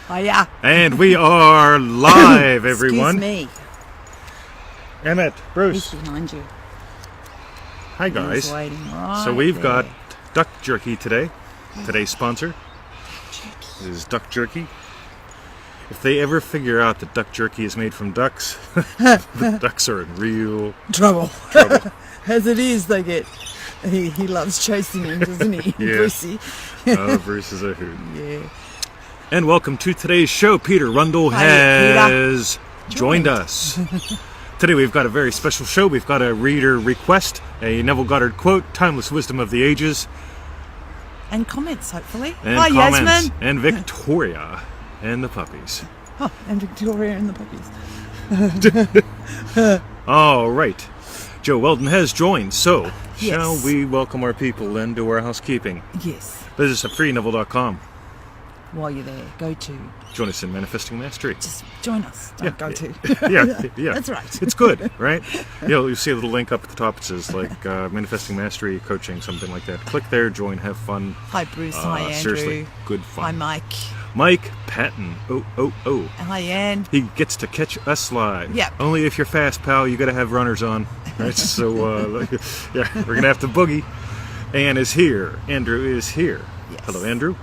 Hiya. And we are live, everyone. Excuse me. Emmett, Bruce. He's behind you. Hi, guys. He's waiting right So we've there. got duck jerky today. Today's sponsor is duck jerky. If they ever figure out that duck jerky is made from ducks, the ducks are in real trouble. trouble. As it is, they get. He loves chasing him, doesn't he? Yeah. Brucey. Bruce is a hoot. Yeah. And welcome to today's show. Peter Rundle Hi, has joined us. Today we've got a very special show. We've got a reader request, a Neville Goddard quote, timeless wisdom of the ages. And comments, hopefully. And Hi, comments. Yasmin. And Victoria. And the puppies. Oh, and Victoria and the puppies. All right. Joe Weldon has joined, so Yes. shall we welcome our people and do our housekeeping? Yes. Visit us at freeneville.com. While you're there, go to. Join us in Manifesting Mastery. Just join us. Don't go to. Yeah. That's right. It's good, right? You'll see a little link up at the top. It says like Manifesting Mastery, coaching, something like that. Click there, join, have fun. Hi, Bruce. Hi, Andrew. Seriously, good fun. Hi, Mike. Mike Patton. Oh. Hi, Ann. He gets to catch us live. Yep. Only if you're fast, pal. You got to have runners on. Right? So, yeah, we're going to have to boogie. Ann is here. Andrew is here. Yes. Hello, Andrew.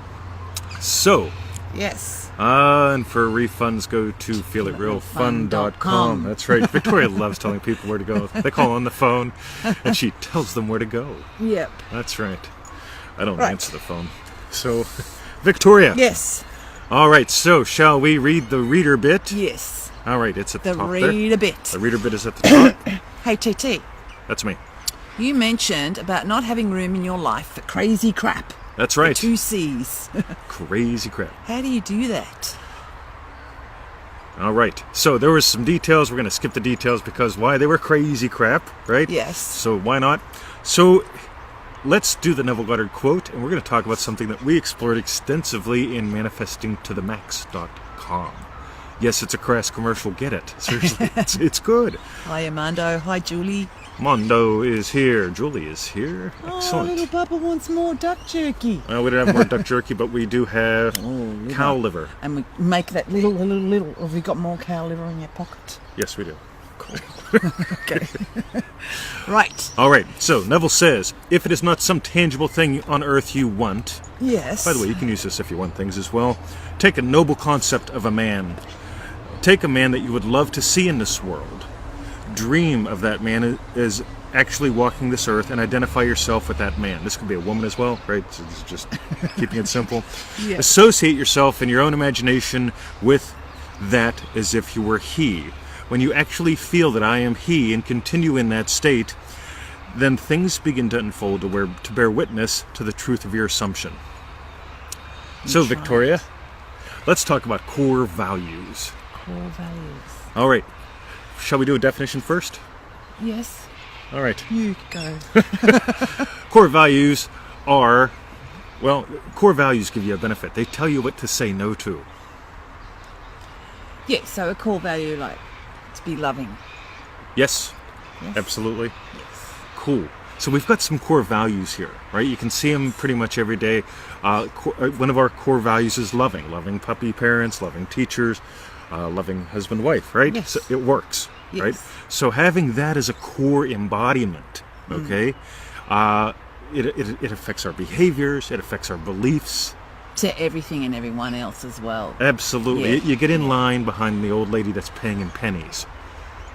So, Yes. and for refunds, go to feelitrealfun.com. That's right. Victoria loves telling people where to go. They call on the phone, and she tells them where to go. Yep. That's right. I don't Right. answer the phone. So, Victoria. Yes. All right, so shall we read the reader bit? Yes. All right, it's at the The top there. read a bit. The reader bit is at the top. Hey, TT. That's me. You mentioned about not having room in your life for crazy crap. That's right. 2 C's. Crazy crap. How do you do that? All right, so there was some details. We're going to skip the details because why? They were crazy crap, right? Yes. So why not? So let's do the Neville Goddard quote, and we're going to talk about something that we explored extensively in manifestingtothemax.com. Yes, it's a crass commercial. Get it? Seriously, it's good. Hi, Armando. Hi, Julie. Mondo is here. Julie is here. Oh, Excellent. little Papa wants more duck jerky. Well, we don't have more duck jerky, but we do have cow liver. And we make that little. Have you got more cow liver in your pocket? Yes, we do. Cool. Okay. Right. All right, so Neville says, if it is not some tangible thing on earth you want, Yes. by the way, you can use this if you want things as well, take a noble concept of a man. Take a man that you would love to see in this world. Dream of that man as actually walking this earth and identify yourself with that man. This could be a woman as well, right? So this is just keeping it simple. Yes. Associate yourself in your own imagination with that as if you were he. When you actually feel that I am he and continue in that state, then things begin to unfold to bear witness to the truth of your assumption. So, That's right. Victoria, let's talk about core values. Core values. All right. Shall we do a definition first? Yes. All right. You go. Core values are, well, core values give you a benefit. They tell you what to say no to. Yeah, so a core value, like, to be loving. Yes, Yes. absolutely. Yes. Cool. So we've got some core values here, right? You can see them pretty much every day. One of our core values is loving. Loving puppy parents, loving teachers, loving husband-wife, right? Yes. So it works, Yes. right? So having that as a core embodiment, okay, it affects our behaviors, it affects our beliefs. To everything and everyone else as well. Absolutely. Yeah. You get in line behind the old lady that's paying in pennies,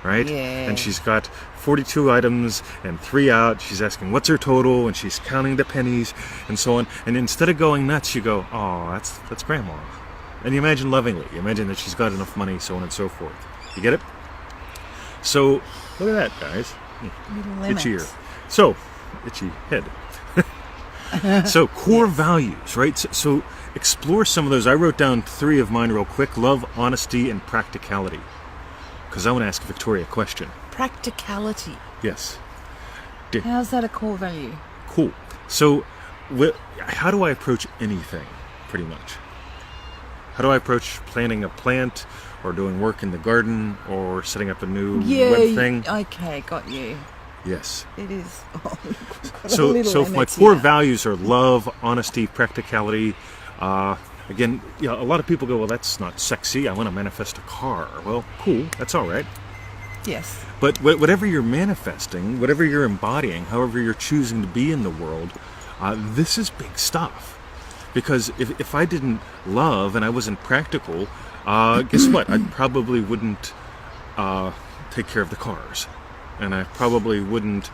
right? Yeah. And she's got 42 items and 3 out. She's asking what's her total, and she's counting the pennies and so on. And instead of going nuts, you go, oh, that's grandma. And you imagine lovingly. You imagine that she's got enough money, so on and so forth. You get it? So, look at that, guys. Little Itchy ear. lemons. So, itchy head. So, core values, right? So, explore some of those. I wrote down 3 of mine real quick. Love, honesty, and practicality. Because I want to ask Victoria a question. Practicality. Yes. How's that a core value? Cool. So, how do I approach anything, pretty much? How do I approach planting a plant, or doing work in the garden, or setting up a new web thing? Okay, got you. Yes. It is. Oh, got a So little if my emmets core here. values are love, honesty, practicality, Again, a lot of people go, well, that's not sexy. I want to manifest a car. Well, cool. That's all right. Yes. But whatever you're manifesting, whatever you're embodying, however you're choosing to be in the world, this is big stuff. Because if I didn't love and I wasn't practical, guess what? I probably wouldn't take care of the cars. And I probably wouldn't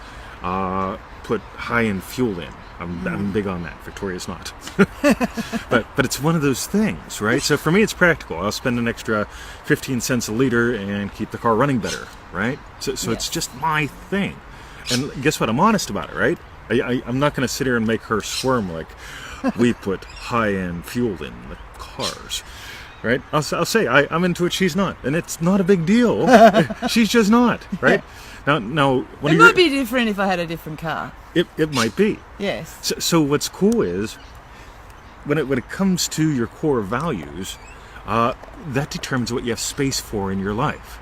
put high-end fuel in. I'm big on that. Victoria's not. but it's one of those things, right? So for me, it's practical. I'll spend an extra 15 cents a liter and keep the car running better, right? So it's just my thing. And guess what? I'm honest about it, right? I'm not going to sit here and make her squirm like we put high-end fuel in the cars, right? I'll say I'm into it. She's not, and it's not a big deal. She's just not, right? Now, when it might be different if I had a different car. It might be. Yes. So what's cool is when it comes to your core values, that determines what you have space for in your life.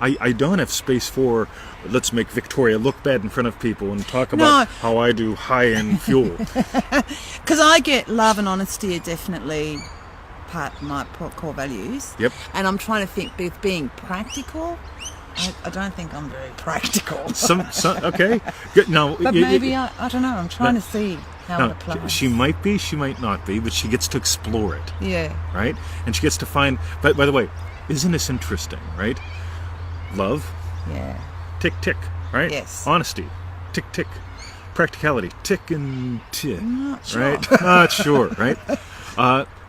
I don't have space for, let's make Victoria look bad in front of people and talk about how I do high-end fuel. Because I get love and honesty are definitely part of my core values. Yep. And I'm trying to think with being practical. I don't think I'm very practical. Some okay. Good. No, but maybe I don't know. I'm trying to see how it applies. She might be, she might not be, but she gets to explore it. Yeah. Right? And she gets to find. By the way, isn't this interesting? Right? Love. Yeah. Tick tick. Right? Yes. Honesty. Tick tick. Practicality. Tick and tick. Not sure. Right? Not sure. Right?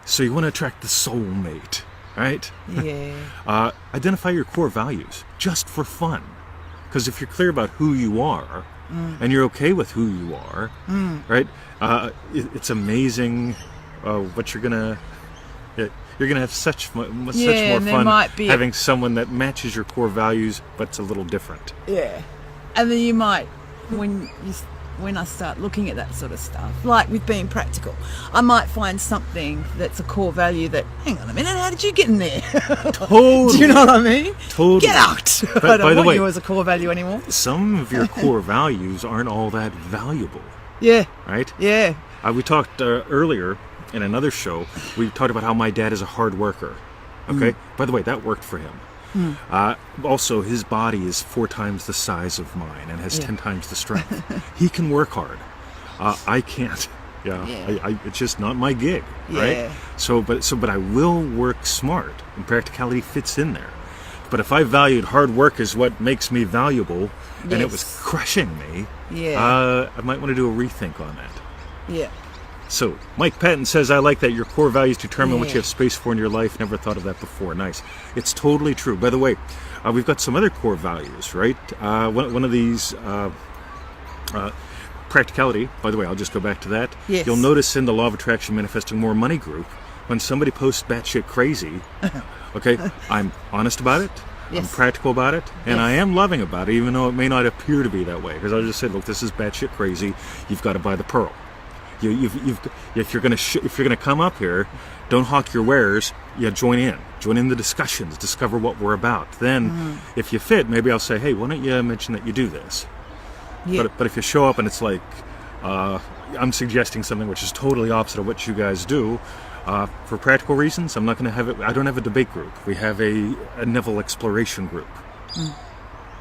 So you want to attract the soulmate. Right? Yeah. Identify your core values just for fun. Because if you're clear about who you are and you're okay with who you are, right? It's amazing what you're gonna have such more fun having someone that matches your core values, but it's a little different. Yeah. And then you might, when I start looking at that sort of stuff, like with being practical, I might find something that's a core value that, hang on a minute, how did you get in there? Totally. Do you know what I mean? Totally. Get out! I don't want you as a core value anymore. Some of your core values aren't all that valuable. Yeah. Right? Yeah. We talked earlier in another show, we talked about how my dad is a hard worker. Okay? By the way, that worked for him. Also, his body is 4 times the size of mine and has 10 times the strength. He can work hard. I can't. It's just not my gig, right? But I will work smart, and practicality fits in there. But if I valued hard work as what makes me valuable, and it was crushing me, I might want to do a rethink on that. Yeah. So, Mike Patton says, I like that your core values determine what you have space for in your life. Never thought of that before. Nice. It's totally true. By the way, we've got some other core values, right? One of these, practicality, by the way, I'll just go back to that. Yes. You'll notice in the Law of Attraction Manifesting More Money group, when somebody posts batshit crazy, okay, I'm honest about it. I'm practical about it, and I am loving about it, even though it may not appear to be that way. Because I just said, look, this is batshit crazy. You've got to buy the pearl. If you're gonna come up here, don't hawk your wares. Join in the discussions, discover what we're about. Then, if you fit, maybe I'll say, hey, why don't you mention that you do this? Yeah. But if you show up and it's like I'm suggesting something which is totally opposite of what you guys do, for practical reasons, I'm not going to have it. I don't have a debate group. We have a Neville exploration group.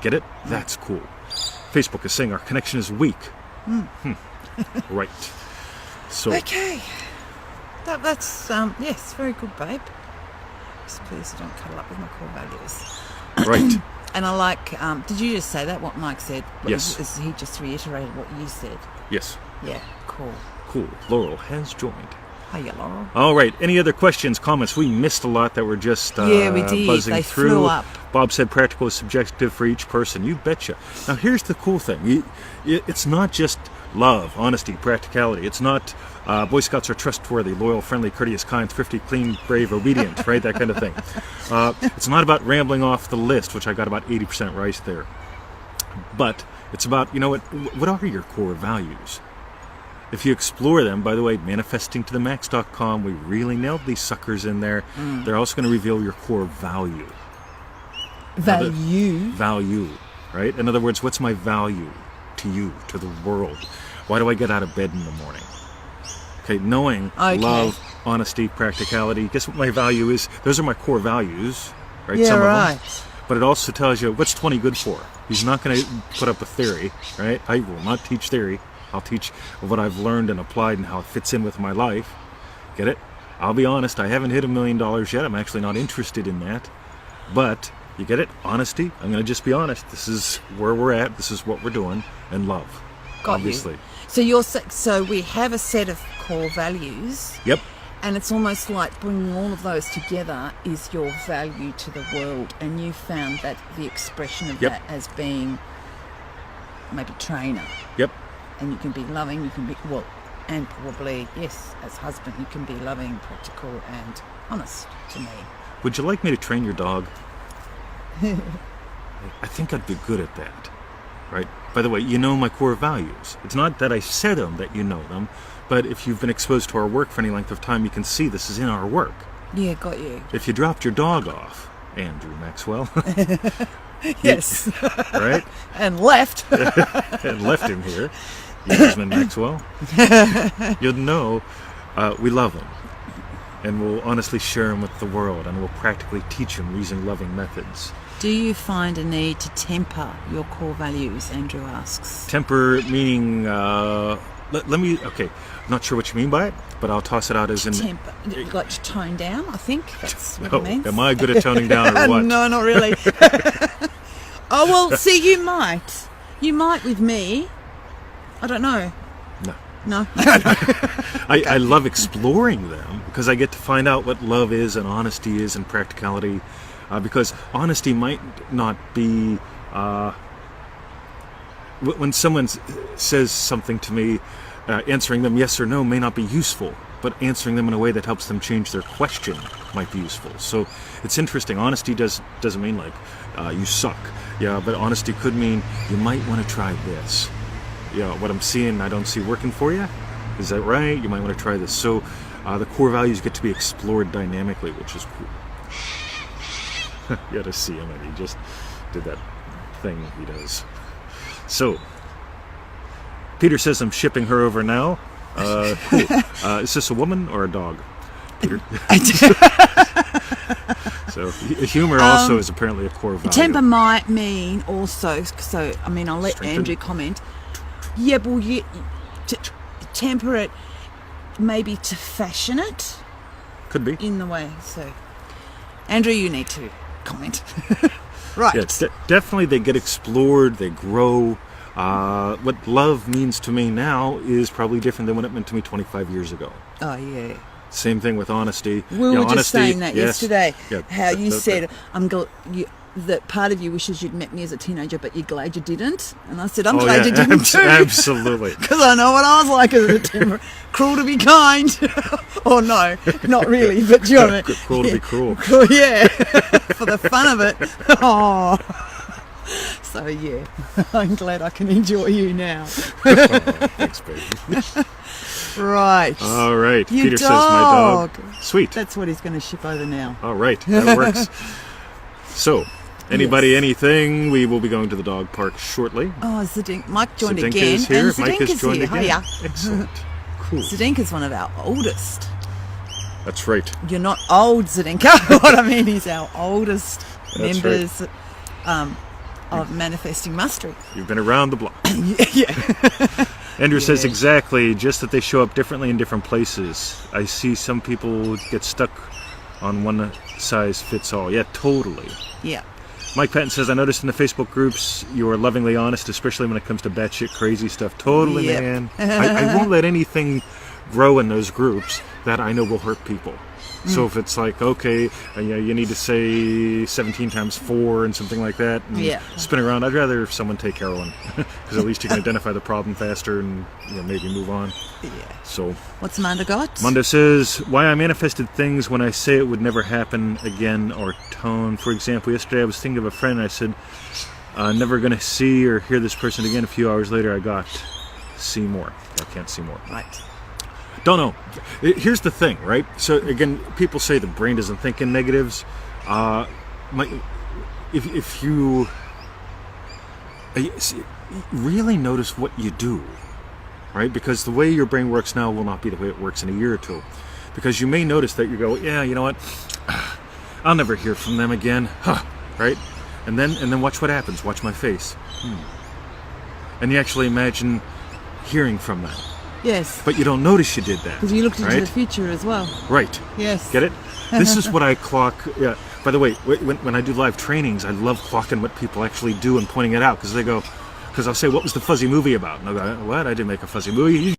Get it? That's cool. Facebook is saying our connection is weak. Right. So, okay. That's yes, very good, babe. Just please don't cuddle up with my core values. Right. And I like. Did you just say that? What Mike said? Yes. He just reiterated what you said. Yes. Yeah. Cool. Cool. Laurel has joined. Hiya, Laurel. All right. Any other questions, comments? We missed a lot that were just we did. buzzing they through. Flew up. Bob said practical is subjective for each person. You betcha. Now, here's the cool thing. It's not just love, honesty, practicality. It's not Boy Scouts are trustworthy, loyal, friendly, courteous, kind, thrifty, clean, brave, obedient, right? That kind of thing. It's not about rambling off the list, which I got about 80% right there. But it's about, what are your core values? If you explore them, by the way, manifestingtothemax.com, we really nailed these suckers in there. They're also going to reveal your core value. Value, right? In other words, what's my value to you, to the world? Why do I get out of bed in the morning? Okay, knowing, Okay. love, honesty, practicality. Guess what my value is? Those are my core values, right? Yeah, Some right. of them. But it also tells you what's 20 good for. He's not going to put up a theory, right? I will not teach theory. I'll teach what I've learned and applied and how it fits in with my life. Get it? I'll be honest, I haven't hit $1 million yet. I'm actually not interested in that. But, you get it? Honesty. I'm going to just be honest. This is where we're at. This is what we're doing. And love. Got obviously. you. So we have a set of core values. Yep. And it's almost like bringing all of those together is your value to the world. And you found that the expression of Yep. that as being maybe trainer. Yep. And you can be loving, you can be, well, and probably, yes, as husband, you can be loving, practical, and honest to me. Would you like me to train your dog? I think I'd be good at that. Right? By the way, you know my core values. It's not that I said them that you know them, but if you've been exposed to our work for any length of time, you can see this is in our work. Yeah, got you. If you dropped your dog off, Andrew Maxwell, Yes. right? And left. And left him here, Yasmin Maxwell, you'd know we love him. And we'll honestly share him with the world, and we'll practically teach him using loving methods. Do you find a need to temper your core values, Andrew asks? Temper meaning, let me, okay, I'm not sure what you mean by it, but I'll toss it out as in... Temper, like to tone down, I think that's what Oh, it means. am I good at toning down or what? No, not really. Oh, well, see, you might. You might with me. I don't know. No. No? I love exploring them because I get to find out what love is and honesty is and practicality. Because honesty might not be... when someone says something to me, answering them yes or no may not be useful, but answering them in a way that helps them change their question might be useful. So it's interesting. Honesty doesn't mean like you suck. Yeah, but honesty could mean you might want to try this. Yeah, what I'm seeing I don't see working for you. Is that right? You might want to try this. So the core values get to be explored dynamically, which is cool. You got to see him, and he just did that thing he does. So, Peter says I'm shipping her over now. Cool. Is this a woman or a dog, Peter? So, humor also is apparently a core value. Temper might mean also, so, I mean, I'll let Strengthen. Andrew comment. Yeah, well, to temper it, maybe to fashion it Could be. in the way. So, Andrew, you need to comment. Right. Yeah, definitely they get explored, they grow. What love means to me now is probably different than what it meant to me 25 years ago. Oh, yeah. Same thing with honesty. We were just honesty, saying that yes. yesterday. Yeah, how you that- said, that part of you wishes you'd met me as a teenager, but you're glad you didn't. And I said, I'm Oh, glad yeah, you didn't too. Absolutely. Because I know what I was like as a temper. Cruel to be kind. Or no, not really, but you know what I mean? Cruel to be cruel. Cool, yeah. For the fun of it. Oh. So, yeah. I'm glad I can enjoy you now. Oh, thanks, baby. Right. All right. Your Peter says my dog. dog. Sweet. That's what he's going to ship over now. All right. That works. So, anybody, anything? We will be going to the dog park shortly. Oh, Zdenka. Mike joined Zdenka again. is here. And Mike has Zdenka's joined here. again. Hiya. Excellent. Cool. Zdenka's one of our oldest. That's right. You're not old, Zdenka. What I mean is our oldest That's members of Manifesting Mastery. You've been around the block. Yeah. Andrew says Yeah. exactly, just that they show up differently in different places. I see some people get stuck on one size fits all. Yeah, totally. Yeah. Mike Patton says, I noticed in the Facebook groups you are lovingly honest, especially when it comes to batshit crazy stuff. Totally, Yep. man. I won't let anything grow in those groups that I know will hurt people. So if it's like, okay, you need to say 17 times 4 and something like that, and Yeah. spin around, I'd rather someone take heroin, because at least you can identify the problem faster and maybe move on. Yeah. So What's Manda got? Mondo says, why I manifested things when I say it would never happen again, or tone. For example, yesterday I was thinking of a friend and I said, never going to see or hear this person again. A few hours later I got, see more. I can't see more. Right. Don't know. Here's the thing, right? So again, people say the brain doesn't think in negatives. If you really notice what you do, right? Because the way your brain works now will not be the way it works in a year or two. Because you may notice that you go, yeah, you know what? I'll never hear from them again, right? And then watch what happens. Watch my face. And you actually imagine hearing from them. Yes. But you don't notice you did that. Because you looked into right? the future as well. Right. Yes. Get it? This is what I clock. Yeah. By the way, when I do live trainings, I love clocking what people actually do and pointing it out, because they go, because I'll say, what was the fuzzy movie about? And they'll go, what? I didn't make a fuzzy movie.